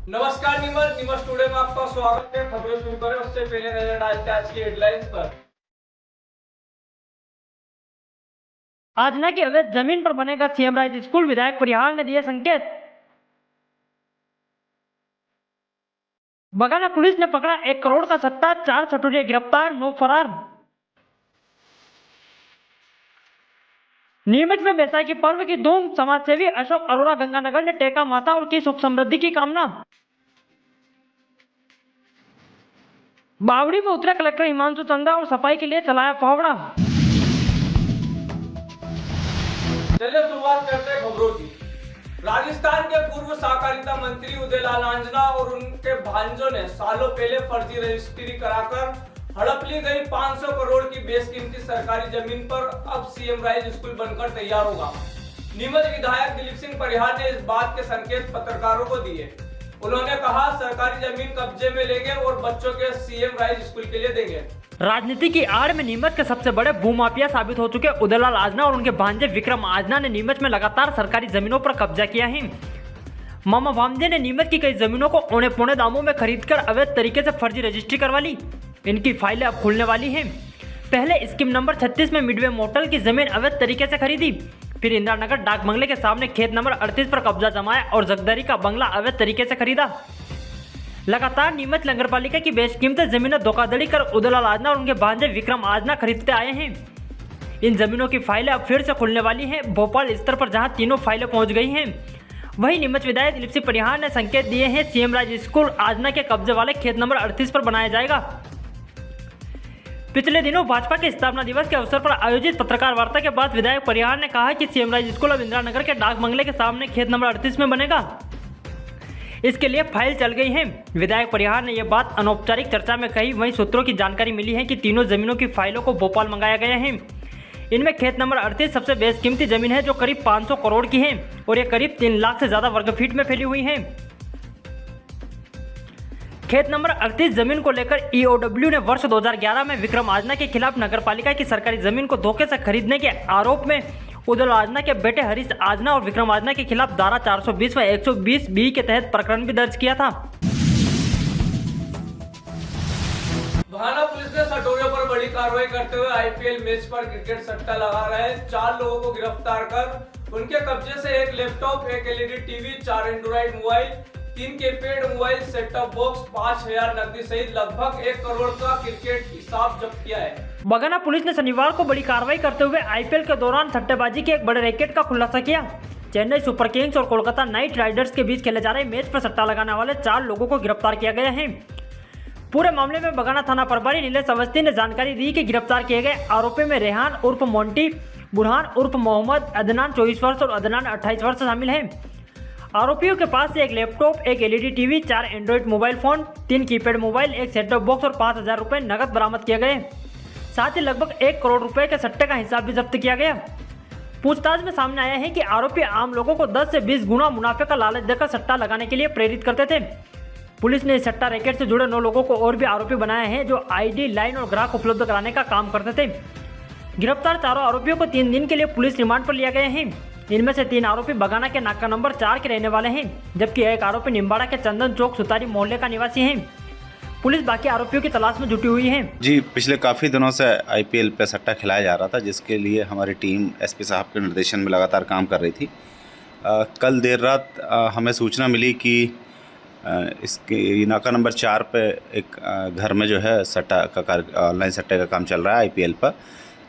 नमस्कार नीमच टुडे में आपका स्वागत है। खबरें शुरू करें उससे पहले नजर डालते हैं आज की हेडलाइंस पर। आजना की अवैध जमीन पर बनेगा सीएम राइज स्कूल, विधायक परिहार ने दिए संकेत। बगाना पुलिस ने पकड़ा 1 करोड़ का सट्टा, 4 सटोरिये गिरफ्तार, 9 फरार। नीमच में बैसाखी पर्व की धूम, समाजसेवी अशोक अरोड़ा गंगानगर ने टेका माथा और की सुख समृद्धि की कामना। बावड़ी में उतरे कलेक्टर हिमांशु चंदा और सफाई के लिए चलाया फावड़ा। चलिए शुरुआत करते हैं खबरों की। राजस्थान के पूर्व सहकारिता मंत्री उदयलाल आंजना और उनके भांजों ने सालों पहले फर्जी रजिस्ट्री कराकर हड़प ली गई 500 करोड़ की बेशकीमती सरकारी जमीन पर अब सीएम राइज स्कूल बनकर तैयार होगा। नीमच विधायक दिलीप सिंह परिहार ने इस बात के संकेत पत्रकारों को दिए। उन्होंने कहा, सरकारी जमीन कब्जे में लेंगे और बच्चों के सीएम राइज स्कूल के लिए देंगे। राजनीति की आड़ में नीमच के सबसे बड़े भूमाफिया साबित हो चुके उदयलाल आंजना और उनके भांजे विक्रम आंजना ने नीमच में लगातार सरकारी जमीनों पर कब्जा किया है। मामा भांजे ने नीमच की कई जमीनों को औने पौने दामों में खरीदकर अवैध तरीके से फर्जी रजिस्ट्री करवा ली। इनकी फाइलें अब खुलने वाली हैं। पहले स्कीम नंबर 36 में मिडवे मोटल की जमीन अवैध तरीके से खरीदी, फिर इंदिरानगर डाक बंगले के सामने खेत नंबर 38 पर कब्जा जमाया और जगदरी का बंगला अवैध तरीके से खरीदा। लगातार नीमच नगरपालिका की बेशकीमती जमीनें धोखाधड़ी कर उदयलाल आंजना और उनके भांजे विक्रम आंजना खरीदते आए हैं। इन जमीनों की फाइलें अब फिर से खुलने वाली हैं। भोपाल स्तर पर जहां तीनों फाइलें पहुंच गई हैं, वहीं नीमच विधायक दिलीप सिंह परिहार ने संकेत दिए हैं, सीएम राइज स्कूल आंजना के कब्जे वाले खेत नंबर 38 पर बनाया जाएगा। पिछले दिनों भाजपा के स्थापना दिवस के अवसर पर आयोजित पत्रकार वार्ता के बाद विधायक परिहार ने कहा कि सीएम राइज स्कूल अब इंदिरानगर के डाक बंगले के सामने खेत नंबर 38 में बनेगा। इसके लिए फाइल चल गई है। विधायक परिहार ने यह बात अनौपचारिक चर्चा में कही। वहीं सूत्रों की जानकारी मिली है कि तीनों जमीनों की फाइलों को भोपाल मंगाया गया है। इनमें खेत नंबर 38 सबसे बेशकीमती जमीन है जो करीब 500 करोड़ की है और यह करीब 3 लाख से ज्यादा वर्ग फीट में फैली हुई है। खेत नंबर 38 जमीन को लेकर ईओडब्ल्यू ने वर्ष 2011 में विक्रम आंजना के खिलाफ नगरपालिका की सरकारी जमीन को धोखे से खरीदने के आरोप में उदयलाल आंजना के बेटे हरीश आंजना और विक्रम आंजना के खिलाफ धारा 420 व 120 बी के तहत प्रकरण भी दर्ज किया था। बहाना पुलिस ने सटोरियों पर बड़ी कार्रवाई करते हुए आईपीएल मैच पर क्रिकेट सट्टा लगा रहे 4 लोगों को गिरफ्तार कर उनके कब्जे से 1 laptop, 1 LED TV, 4 Android mobile, 3 keypad mobile, set top box, 5,000 नकदी सहित लगभग 1 करोड़ का क्रिकेट हिसाब जब्त किया है। बगाना पुलिस ने शनिवार को बड़ी कार्रवाई करते हुए आईपीएल के दौरान सट्टेबाजी के एक बड़े रैकेट का खुलासा किया। चेन्नई सुपर किंग्स और कोलकाता नाइट राइडर्स के बीच खेले जा रहे मैच पर सट्टा लगाने वाले 4 लोगों को गिरफ्तार किया गया है। पूरे मामले में बगाना थाना प्रभारी नीलेश अवस्थी ने जानकारी दी कि गिरफ्तार किए गए आरोपी में रेहान उर्फ मोंटी, बुरहान उर्फ मोहम्मद, अदनान 24 वर्ष और अदनान 28 वर्ष शामिल हैं। आरोपियों के पास से 1 laptop, 1 LED TV, 4 Android mobile phone, 3 keypad mobile, 1 set top box और 5,000 रुपए नकद बरामद किए गए। साथ ही लगभग 1 करोड़ रुपए के सट्टे का हिसाब भी जब्त किया गया। पूछताछ में सामने आया है कि आरोपी आम लोगों को 10 से 20 गुना मुनाफे का लालच देकर सट्टा लगाने के लिए प्रेरित करते थे। पुलिस ने इस सट्टा रैकेट से जुड़े 9 लोगों को और भी आरोपी बनाए हैं जो आईडी, लाइन और ग्राहक उपलब्ध कराने का काम करते थे। गिरफ्तार चारों आरोपियों को 3 दिन के लिए पुलिस रिमांड पर लिया गया है। इनमें से 3 आरोपी बगाना के नाका नंबर 4 के रहने वाले हैं, जबकि 1 आरोपी निम्बाड़ा के चंदन चौक सुतारी मोहल्ले का निवासी है। पुलिस बाकी आरोपियों की तलाश में जुटी हुई है। जी, पिछले काफ़ी दिनों से आईपीएल पे सट्टा खिलाया जा रहा था, जिसके लिए हमारी टीम एसपी साहब के निर्देशन में लगातार काम कर रही थी। कल देर रात हमें सूचना मिली कि इसके नाका नंबर 4 पे एक घर में जो है सट्टा का ऑनलाइन सट्टे का काम चल रहा है आईपीएल पर,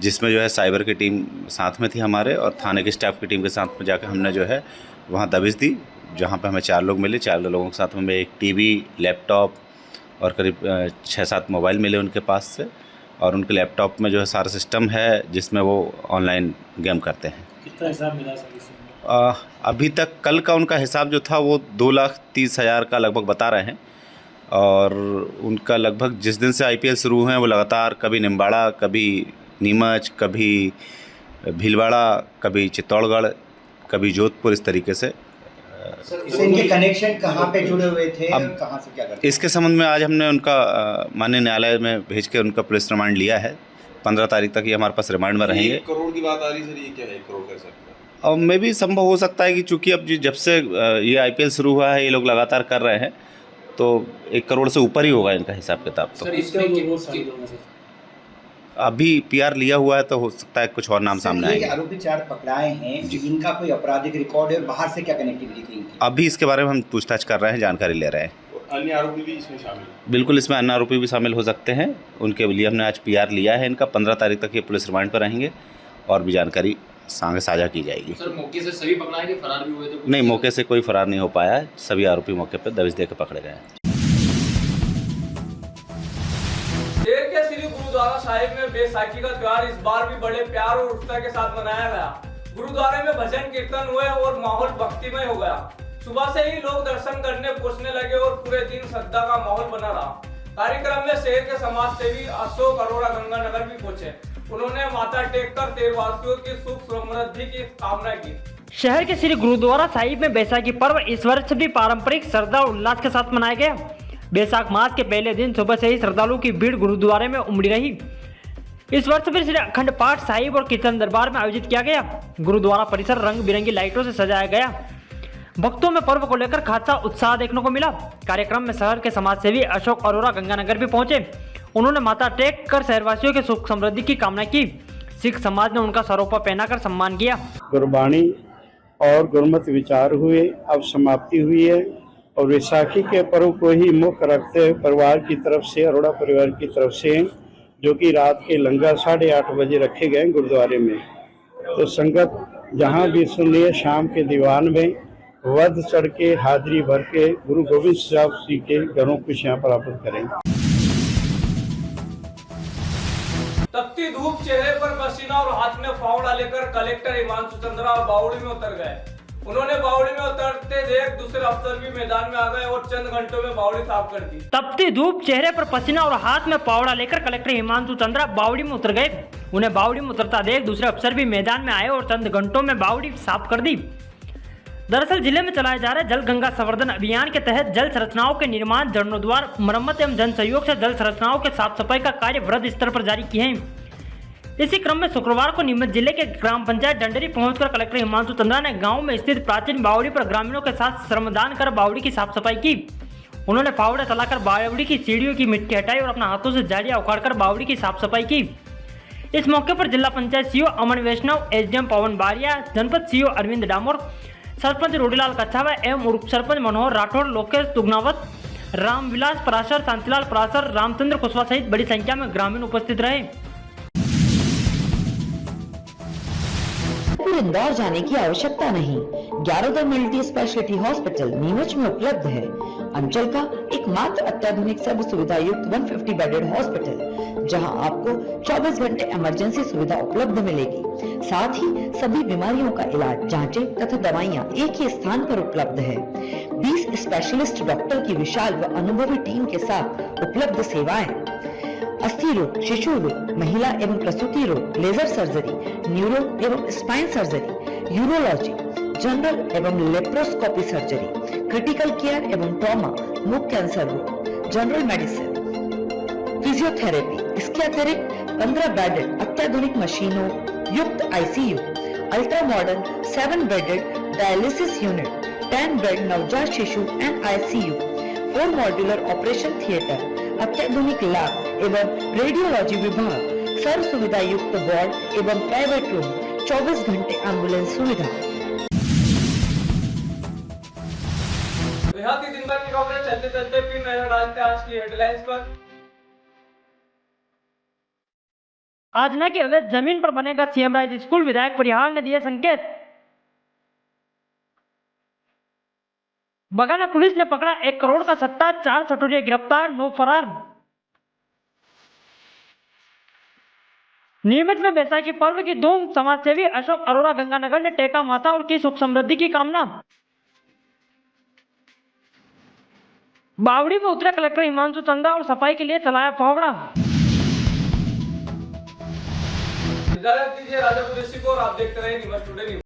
जिसमें जो है साइबर की टीम साथ में थी हमारे और थाने की स्टाफ की टीम के साथ में जाकर हमने जो है वहाँ दबिश दी, जहाँ पे हमें 4 लोग मिले। 4 लोगों के साथ में 1 टीवी, लैपटॉप और करीब 6-7 मोबाइल मिले उनके पास से, और उनके लैपटॉप में जो है सारा सिस्टम है जिसमें वो ऑनलाइन गेम करते हैं। कितना हिसाब मिला सर? अभी तक कल का उनका हिसाब जो था वो 2,30,000 का लगभग बता रहे हैं, और उनका लगभग जिस दिन से आईपीएल शुरू हुए हैं वो लगातार कभी निम्बाड़ा, कभी नीमच, कभी भीलवाड़ा, कभी चित्तौड़गढ़, कभी जोधपुर, इस तरीके से। सर, इनके कनेक्शन कहाँ पे जुड़े हुए थे? अब कहाँ से क्या करते? इसके संबंध में आज हमने उनका माननीय न्यायालय में भेज के उनका पुलिस रिमांड लिया है। 15 तारीख तक ये हमारे पास रिमांड में रहेंगे। 1 करोड़ की बात आ रही सर, ये क्या है 1 करोड़ का हिसाब? और मे भी संभव हो सकता है कि चूंकि अब जब से ये आईपीएल शुरू हुआ है ये लोग लगातार कर रहे हैं, तो 1 करोड़ से ऊपर ही होगा इनका हिसाब किताब। तो अभी पीआर लिया हुआ है तो हो सकता है कुछ और नाम सामने आएंगे। आरोपी 4 पकड़ाए हैं, इनका कोई आपराधिक रिकॉर्ड है और बाहर से क्या कनेक्टिविटी थी इनकी? अभी इसके बारे में हम पूछताछ कर रहे हैं, जानकारी ले रहे हैं। अन्य आरोपी भी इसमें शामिल हैं? बिल्कुल, इसमें अन्य आरोपी भी शामिल हो सकते हैं। उनके लिए हमने आज पीआर लिया है इनका। 15 तारीख तक ये पुलिस रिमांड पर रहेंगे और भी जानकारी आगे साझा की जाएगी। सर, मौके से सभी पकड़ाए कि फरार भी हुए थे? नहीं, मौके से कोई फरार नहीं हो पाया है। सभी आरोपी मौके पर दबिश देकर पकड़े गए हैं। देर के श्री गुरुद्वारा साहिब में बैसाखी का त्योहार इस बार भी बड़े प्यार और उत्साह के साथ मनाया गया। गुरुद्वारे में भजन कीर्तन हुए और माहौल भक्तिमय हो गया। सुबह से ही लोग दर्शन करने पहुंचने लगे और पूरे दिन श्रद्धा का माहौल बना रहा। कार्यक्रम में शहर के समाज सेवी अशोक अरोड़ा गंगानगर भी पहुंचे। उन्होंने माथा टेक कर देशवासियों की सुख समृद्धि की कामना की। शहर के श्री गुरुद्वारा साहिब में बैसाखी पर्व इस वर्ष भी पारंपरिक श्रद्धा और उल्लास के साथ मनाया गया। बैसाख मास के पहले दिन सुबह से ही श्रद्धालुओं की भीड़ गुरुद्वारे में उमड़ी रही। इस वर्ष भी श्री अखंड पाठ साहिब और कीर्तन दरबार में आयोजित किया गया। गुरुद्वारा परिसर रंग बिरंगी लाइटों से सजाया गया। भक्तों में पर्व को लेकर खासा उत्साह देखने को मिला। कार्यक्रम में शहर के समाज सेवी अशोक अरोड़ा गंगानगर भी पहुंचे। उन्होंने माथा टेक कर शहरवासियों के सुख समृद्धि की कामना की। सिख समाज ने उनका सरोपा पहनाकर सम्मान किया। गुरबाणी और गुरमत विचार हुए, अब समाप्ति हुई है और वैसाखी के पर्व को ही मुख्य रखते हुए परिवार की तरफ से, अरोड़ा परिवार की तरफ से, जो कि रात के लंगर 8:30 बजे रखे गए गुरुद्वारे में, तो संगत जहां भी सुनिए शाम के दीवान में वध चढ़ के हाजिरी भर के गुरु गोविंद साहब जी के घरों खुशियां प्राप्त करें। तपती धूप चेहरे पर पसीना और हाथ में फावड़ा लेकर कलेक्टर हिमांशु चंद्रा बावड़ी में उतर गए। उन्होंने बावड़ी में उतरते देख दूसरे अफसर भी मैदान में आ गए और चंद घंटों में बावड़ी साफ कर दी। तपती धूप चेहरे पर पसीना और हाथ में फावड़ा लेकर कलेक्टर हिमांशु चंद्रा बावड़ी में उतर गए। उन्हें बावड़ी में उतरता देख दूसरे अफसर भी मैदान में आए और चंद घंटों में बावड़ी साफ कर दी। दरअसल जिले में चलाए जा रहे जल गंगा संवर्धन अभियान के तहत जल संरचनाओं के निर्माण, जीर्णोद्धार, मरम्मत एवं जन सहयोग से जल संरचनाओं के साफ सफाई का कार्य वृहद स्तर पर जारी किए हैं। इसी क्रम में शुक्रवार को नीमच जिले के ग्राम पंचायत डंडरी पहुंचकर कलेक्टर हिमांशु चंद्रा ने गांव में स्थित प्राचीन बावड़ी पर ग्रामीणों के साथ श्रमदान कर बावड़ी की साफ सफाई की। उन्होंने फावड़े चलाकर बावड़ी की सीढ़ियों की मिट्टी हटाई और अपने हाथों से झाड़ियां उखाड़कर बावड़ी की साफ सफाई की। इस मौके पर जिला पंचायत सीईओ अमन वैष्णव, एसडीएम पवन बारिया, जनपद सीईओ अरविंद डामोर, सरपंच रोडीलाल कच्छावा एवं उप सरपंच मनोहर राठौर, लोकेश दुगनावत, रामविलास पराशर, शांतिलाल पराशर, रामचंद्र कुशवाहा सहित बड़ी संख्या में ग्रामीण उपस्थित रहे। इंदौर जाने की आवश्यकता नहीं। 11 मल्टी स्पेशलिटी हॉस्पिटल नीमच में उपलब्ध है। अंचल का एकमात्र अत्याधुनिक सर्व सुविधा युक्त 150 बेडेड हॉस्पिटल, जहां आपको 24 घंटे इमरजेंसी सुविधा उपलब्ध मिलेगी। साथ ही सभी बीमारियों का इलाज, जांचें तथा दवाइयां एक ही स्थान पर उपलब्ध है। 20 स्पेशलिस्ट डॉक्टर की विशाल व अनुभवी टीम के साथ उपलब्ध सेवाएं, अस्थि रोग, शिशु रोग, महिला एवं प्रसूति रोग, लेजर सर्जरी, न्यूरो एवं स्पाइन सर्जरी, यूरोलॉजी, जनरल एवं लेप्रोस्कोपी सर्जरी, क्रिटिकल केयर एवं ट्रॉमा, मुख कैंसर रोग, जनरल मेडिसिन, फिजियोथेरेपी। इसके अतिरिक्त 15 बेडेड अत्याधुनिक मशीनों युक्त ICU, ultra modern 7 bedded dialysis unit, 10 bed नवजात शिशु and ICU, 4 modular operation theatre, अत्याधुनिक लैब एवं रेडियोलॉजी विभाग, सर्व सुविधा युक्त वार्ड एवं प्राइवेट रूम, 24 घंटे एम्बुलेंस सुविधा। बेहद ही दिन भर की खबरें चलते चलते फिर नजर डालते आज की हेडलाइंस पर। आजना की अवैध जमीन पर बनेगा सीएम राइज स्कूल, विधायक परिहार ने दिए संकेत। बगाना पुलिस ने पकड़ा 1 करोड़ का सट्टा, 4 सटोरिये गिरफ्तार, 9 फरार। नीमच में बैसाखी पर्व की धूम, समाजसेवी अशोक अरोड़ा गंगानगर ने टेका माथा और की सुख समृद्धि की कामना। बावड़ी में उतरे कलेक्टर हिमांशु चंद्रा और सफाई के लिए चलाया फावड़ा। इजाजत दीजिए राजा कुरैशी को और आप देखते रहे नीमच टुडे न्यूज।